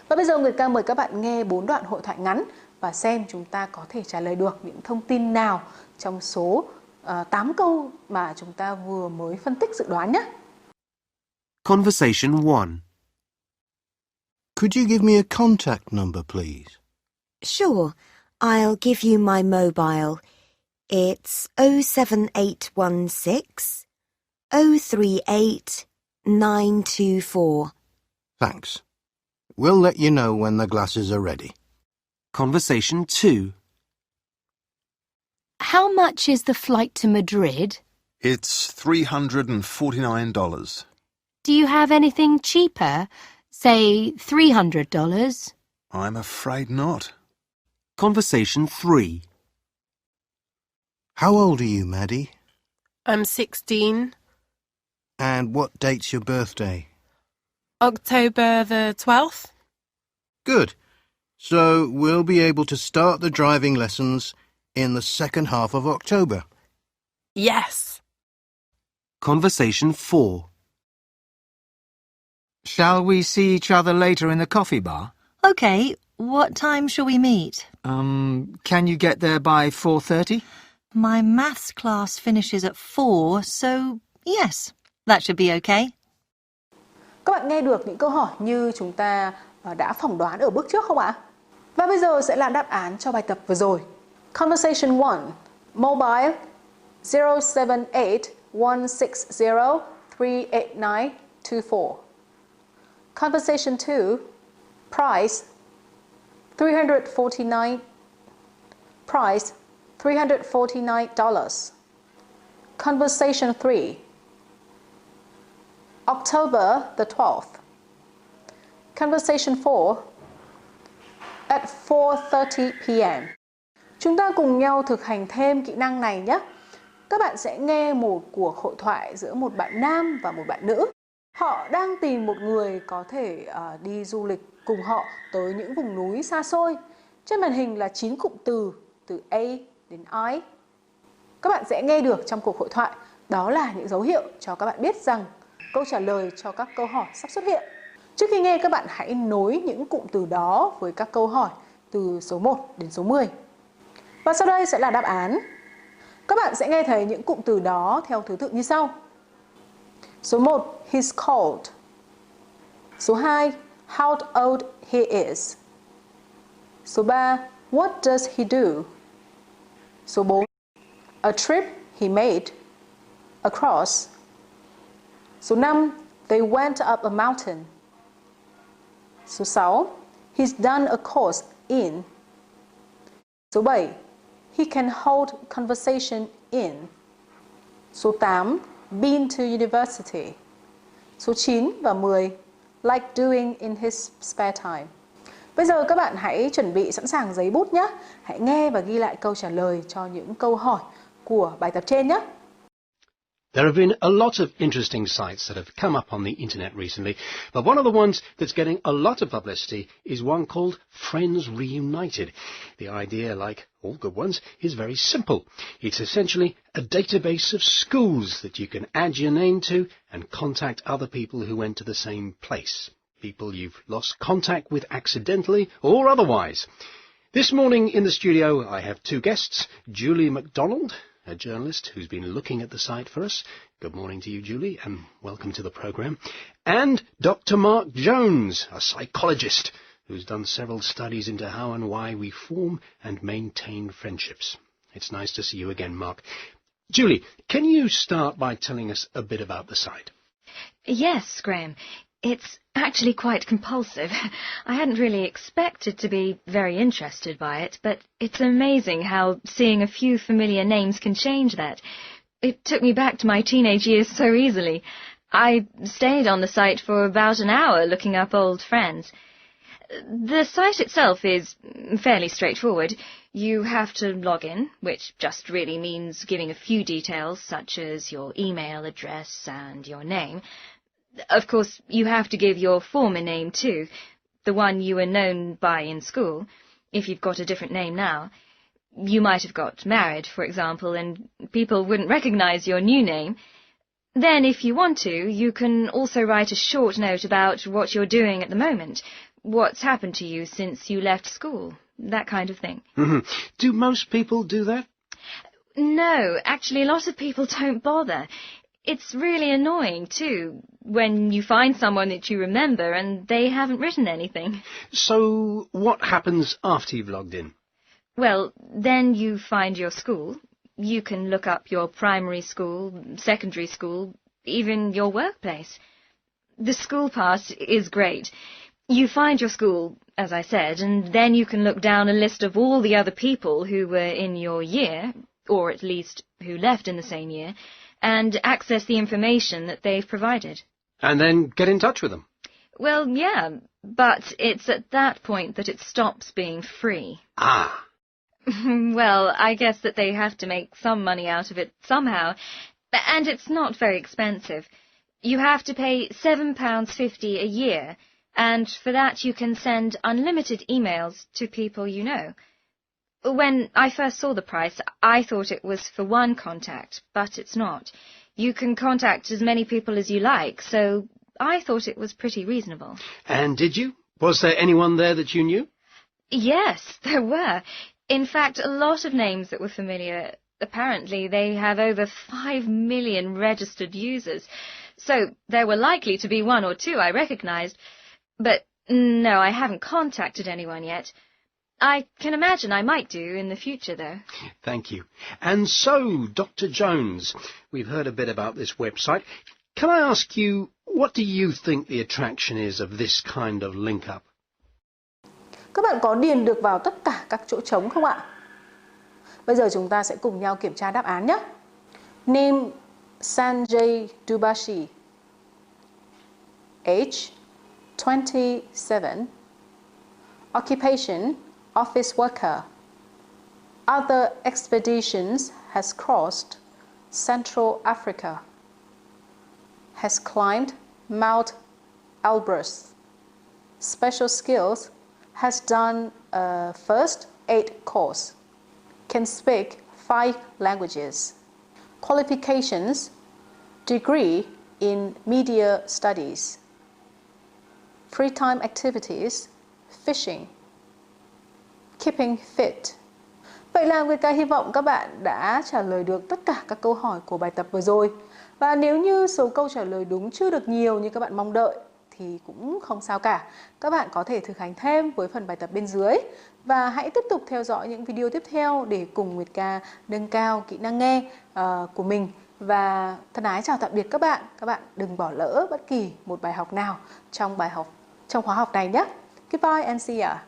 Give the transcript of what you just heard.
Và bây giờ Nguyệt Ca mời các bạn nghe 4 đoạn hội thoại ngắn và xem chúng ta có thể trả lời được những thông tin nào trong số 8 câu mà chúng ta vừa mới phân tích dự đoán nhé. Conversation 1. Could you give me a contact number, please? Sure, I'll give you my mobile. It's 07816 038 924. Thanks. We'll let you know when the glasses are ready. Conversation 2. How much is the flight to Madrid? It's $349. Do you have anything cheaper? Say $300? I'm afraid not. Conversation 3. How old are you, Maddie? I'm 16. And what date's your birthday? October the 12th? Good. So we'll be able to start the driving lessons in the second half of October. Yes. Conversation 4. Shall we see each other later in the coffee bar? OK, what time shall we meet? Can you get there by 4:30? My maths class finishes at 4, so yes, that should be OK. Các bạn nghe được những câu hỏi như chúng ta đã phỏng đoán ở bước trước không ạ? Và bây giờ sẽ là đáp án cho bài tập vừa rồi. Conversation 1. Mobile 07816038924. Conversation 2. Price $349. Conversation 3. October the 12th. Conversation 4. At 4:30 p.m. Chúng ta cùng nhau thực hành thêm kỹ năng này nhé. Các bạn sẽ nghe một cuộc hội thoại giữa một bạn nam và một bạn nữ. Họ đang tìm một người có thể đi du lịch cùng họ tới những vùng núi xa xôi. Trên màn hình là 9 cụm từ A đến I. Các bạn sẽ nghe được trong cuộc hội thoại. Đó là những dấu hiệu cho các bạn biết rằng câu trả lời cho các câu hỏi sắp xuất hiện. Trước khi nghe, các bạn hãy nối những cụm từ đó với các câu hỏi từ số 1 đến số 10. Và sau đây sẽ là đáp án. Các bạn sẽ nghe thấy những cụm từ đó theo thứ tự như sau. Số 1, he's cold. Số 2, how old he is. Số 3, what does he do? Số 4, a trip he made across. Số 5, they went up a mountain. Số 6, he's done a course in. Số 7, he can hold conversation in. Số 8, been to university. Số 9 và 10, like doing in his spare time. Bây giờ các bạn hãy chuẩn bị sẵn sàng giấy bút nhé. Hãy nghe và ghi lại câu trả lời cho những câu hỏi của bài tập trên nhé. There have been a lot of interesting sites that have come up on the internet recently, but one of the ones that's getting a lot of publicity is one called Friends Reunited. The idea, like all good ones, is very simple. It's essentially a database of schools that you can add your name to and contact other people who went to the same place. People you've lost contact with accidentally or otherwise. This morning in the studio I have two guests, Julie MacDonald, a journalist who's been looking at the site for us. Good morning to you, Julie, and welcome to the programme. And Dr. Mark Jones, a psychologist who's done several studies into how and why we form and maintain friendships. It's nice to see you again, Mark. Julie, can you start by telling us a bit about the site? Yes, Graham. It's actually quite compulsive. I hadn't really expected to be very interested by it, but it's amazing how seeing a few familiar names can change that. It took me back to my teenage years so easily. I stayed on the site for about an hour looking up old friends. The site itself is fairly straightforward. You have to log in, which just really means giving a few details, such as your email address and your name. Of course, you have to give your former name too, the one you were known by in school, if you've got a different name now. You might have got married, for example, and people wouldn't recognize your new name. Then, if you want to, you can also write a short note about what you're doing at the moment, what's happened to you since you left school, that kind of thing. Do most people do that? No, actually a lot of people don't bother. It's really annoying, too, when you find someone that you remember and they haven't written anything. So what happens after you've logged in? Well, then you find your school. You can look up your primary school, secondary school, even your workplace. The school part is great. You find your school, as I said, and then you can look down a list of all the other people who were in your year, or at least who left in the same year, and access the information that they've provided. And then get in touch with them? Well, yeah, but it's at that point that it stops being free. Ah. Well, I guess that they have to make some money out of it somehow, and it's not very expensive. You have to pay £7.50 a year, and for that you can send unlimited emails to people you know. When I first saw the price, I thought it was for one contact, but it's not. You can contact as many people as you like, so I thought it was pretty reasonable. And did you? Was there anyone there that you knew? Yes, there were. In fact, a lot of names that were familiar. Apparently, they have over 5 million registered users. So there were likely to be one or two I recognized. But no, I haven't contacted anyone yet. I can imagine I might do in the future, though. Thank you. And so, Dr. Jones, we've heard a bit about this website. Can I ask you, what do you think the attraction is of this kind of link-up? Các bạn có điền được vào tất cả các chỗ trống không ạ? Bây giờ chúng ta sẽ cùng nhau kiểm tra đáp án nhé. Name Sanjay Dubashi. Age 27. Occupation office worker. Other expeditions has crossed Central Africa. Has climbed Mount Elbrus. Special skills. Has done a first aid course. Can speak 5 languages. Qualifications. Degree in media studies. Free time activities. Fishing. Keeping fit. Vậy là Nguyệt Ca hy vọng các bạn đã trả lời được tất cả các câu hỏi của bài tập vừa rồi. Và nếu như số câu trả lời đúng chưa được nhiều như các bạn mong đợi thì cũng không sao cả. Các bạn có thể thực hành thêm với phần bài tập bên dưới. Và hãy tiếp tục theo dõi những video tiếp theo để cùng Nguyệt Ca nâng cao kỹ năng nghe của mình. Và thân ái chào tạm biệt các bạn. Các bạn đừng bỏ lỡ bất kỳ một bài học nào trong khóa học này nhé. Goodbye and see ya.